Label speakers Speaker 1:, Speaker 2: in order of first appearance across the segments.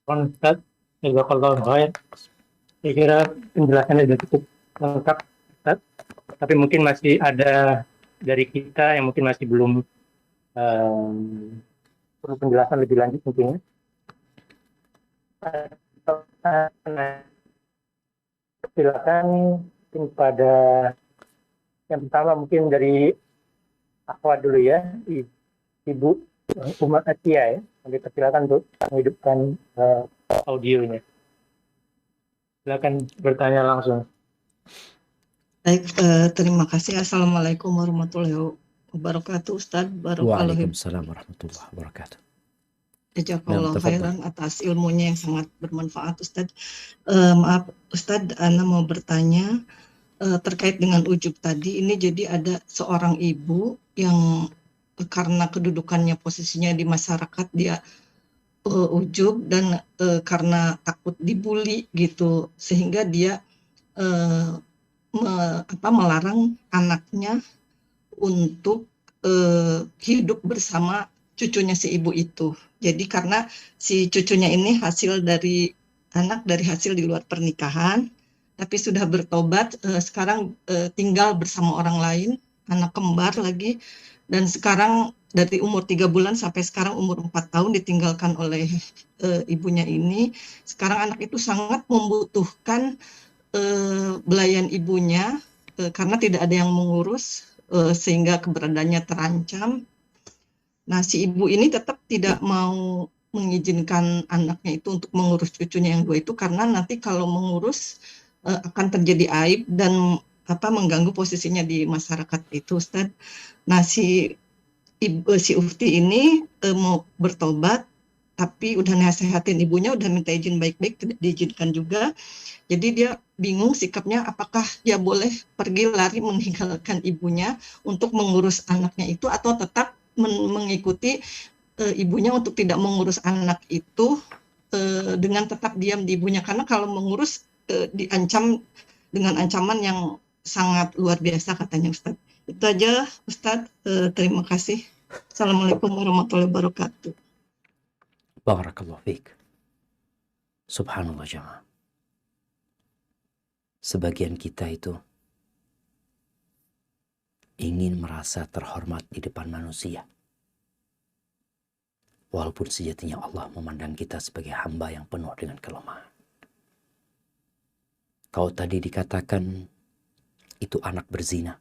Speaker 1: Ustaz, jazakallahu khair. Saya kira penjelasannya sudah cukup lengkap, Ustaz. Tapi mungkin masih ada dari kita yang mungkin masih belum perlu penjelasan lebih lanjut tentunya. Silakan mungkin pada yang pertama mungkin dari Akhwat dulu ya, Ibu Umat Atia ya. Kami persilakan untuk menghidupkan audionya. Silakan bertanya langsung.
Speaker 2: Baik, terima kasih. Assalamualaikum warahmatullahi wabarakatuh, Ustadz.
Speaker 3: Waalaikumsalam warahmatullahi wabarakatuh.
Speaker 2: Jazakallah
Speaker 3: Nah,
Speaker 2: khairan atas ilmunya yang sangat bermanfaat, Ustadz. Maaf, Ustadz, Ana mau bertanya terkait dengan ujub tadi. Ini jadi ada seorang ibu yang karena kedudukannya posisinya di masyarakat dia ujub dan karena takut dibully gitu, sehingga dia melarang anaknya untuk hidup bersama cucunya si ibu itu. Jadi karena si cucunya ini hasil dari hasil di luar pernikahan, tapi sudah bertobat, sekarang tinggal bersama orang lain, anak kembar lagi, dan sekarang dari umur 3 bulan sampai sekarang umur 4 tahun ditinggalkan oleh ibunya ini. Sekarang anak itu sangat membutuhkan belayan ibunya karena tidak ada yang mengurus, sehingga keberadaannya terancam. Nah, si ibu ini tetap tidak mau mengizinkan anaknya itu untuk mengurus cucunya yang 2 itu, karena nanti kalau mengurus akan terjadi aib dan mengganggu posisinya di masyarakat itu, Ustaz. Nah, si Ufti ini mau bertobat, tapi udah nasehatin ibunya, udah minta izin baik-baik, tidak diizinkan juga. Jadi dia bingung sikapnya, apakah dia boleh pergi lari meninggalkan ibunya untuk mengurus anaknya itu, atau tetap mengikuti ibunya untuk tidak mengurus anak itu dengan tetap diam di ibunya, karena kalau mengurus diancam dengan ancaman yang sangat luar biasa katanya, Ustadz. Itu aja, Ustadz. Terima kasih. Assalamualaikum warahmatullahi wabarakatuh.
Speaker 3: Barakallahu fiik. Subhanallah jamaah. Sebagian kita itu ingin merasa terhormat di depan manusia. Walaupun sejatinya Allah memandang kita sebagai hamba yang penuh dengan kelemahan. Kalau tadi dikatakan itu anak berzina,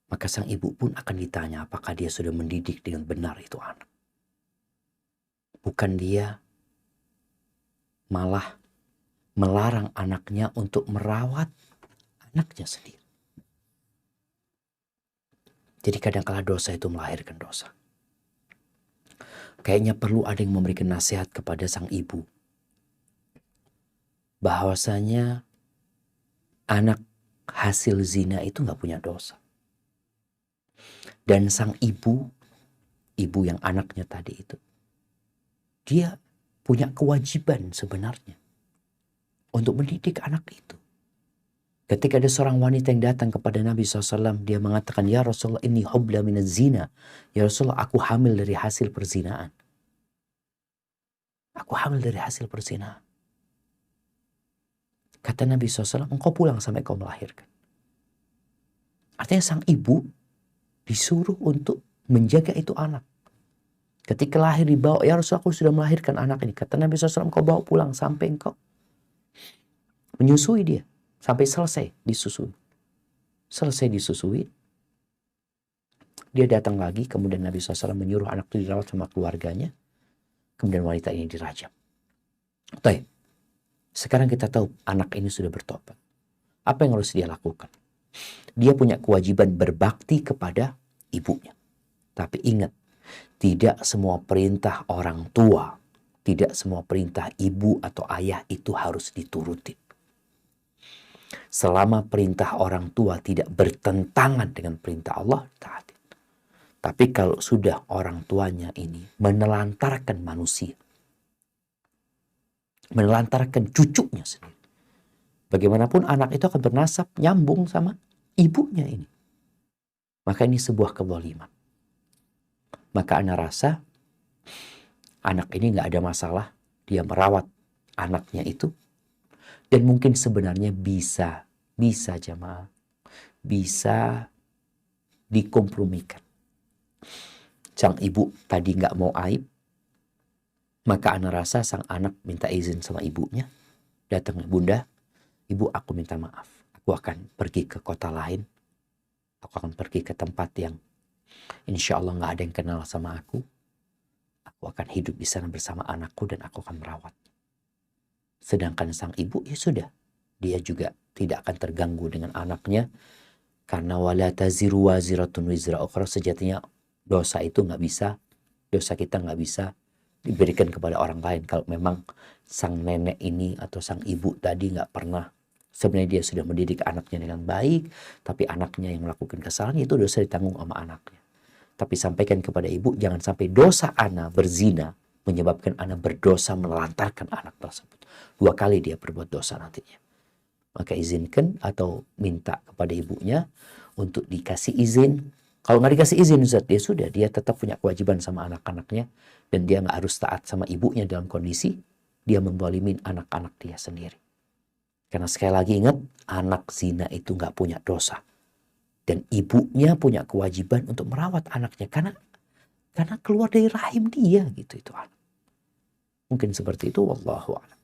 Speaker 3: maka sang ibu pun akan ditanya apakah dia sudah mendidik dengan benar itu anak. Bukan dia malah melarang anaknya untuk merawat anaknya sendiri. Jadi kadang-kala dosa itu melahirkan dosa. Kayaknya perlu ada yang memberikan nasihat kepada sang ibu, bahwasanya anak hasil zina itu gak punya dosa. Dan sang ibu yang anaknya tadi itu, dia punya kewajiban sebenarnya untuk mendidik anak itu. Ketika ada seorang wanita yang datang kepada Nabi SAW, dia mengatakan, "Ya Rasulullah, inni hubla minaz zina." Ya Rasulullah, aku hamil dari hasil perzinaan. Aku hamil dari hasil perzinaan. Kata Nabi SAW, engkau pulang sampai kau melahirkan. Artinya sang ibu disuruh untuk menjaga itu anak. Ketika lahir dibawa, ya Rasulullah, aku sudah melahirkan anak ini. Kata Nabi SAW, engkau bawa pulang sampai engkau menyusui dia. Sampai selesai disusui. Selesai disusui, dia datang lagi, kemudian Nabi SAW menyuruh anak itu dirawat sama keluarganya. Kemudian wanita ini dirajam. Baik. Sekarang kita tahu anak ini sudah bertobat. Apa yang harus dia lakukan? Dia punya kewajiban berbakti kepada ibunya. Tapi ingat, tidak semua perintah orang tua, tidak semua perintah ibu atau ayah itu harus dituruti. Selama perintah orang tua tidak bertentangan dengan perintah Allah, taati. Tapi kalau sudah orang tuanya ini menelantarkan manusia, menelantarkan cucunya sendiri, bagaimanapun anak itu akan bernasab nyambung sama ibunya ini. Maka ini sebuah kezaliman. Maka ana rasa Anak ini nggak ada masalah, dia merawat anaknya itu, dan mungkin sebenarnya bisa jamaah, bisa dikompromikan. Sang ibu tadi nggak mau aib, maka anak rasa sang anak minta izin sama ibunya, datang, bunda, ibu aku minta maaf, aku akan pergi ke kota lain, aku akan pergi ke tempat yang insya Allah nggak ada yang kenal sama aku akan hidup di sana bersama anakku dan aku akan merawat. Sedangkan sang ibu ya sudah, dia juga tidak akan terganggu dengan anaknya, karena wala taziru waziratun wizra ukhra, sejatinya dosa itu nggak bisa, dosa kita nggak bisa diberikan kepada orang lain. Kalau memang sang nenek ini atau sang ibu tadi nggak pernah, sebenarnya dia sudah mendidik anaknya dengan baik, tapi anaknya yang melakukan kesalahan, itu dosa ditanggung sama anaknya. Tapi sampaikan kepada ibu, jangan sampai dosa anak berzina menyebabkan anak berdosa menelantarkan anak tersebut. 2 kali dia berbuat dosa nantinya. Maka izinkan atau minta kepada ibunya untuk dikasih izin. Kalau nggak dikasih izin Ustaz, ya sudah, dia tetap punya kewajiban sama anak-anaknya, dan dia nggak harus taat sama ibunya dalam kondisi dia menzalimin anak-anak dia sendiri. Karena sekali lagi ingat, anak zina itu nggak punya dosa. Dan ibunya punya kewajiban untuk merawat anaknya, karena keluar dari rahim dia gitu itu anak. Mungkin seperti itu, wallahu a'lam.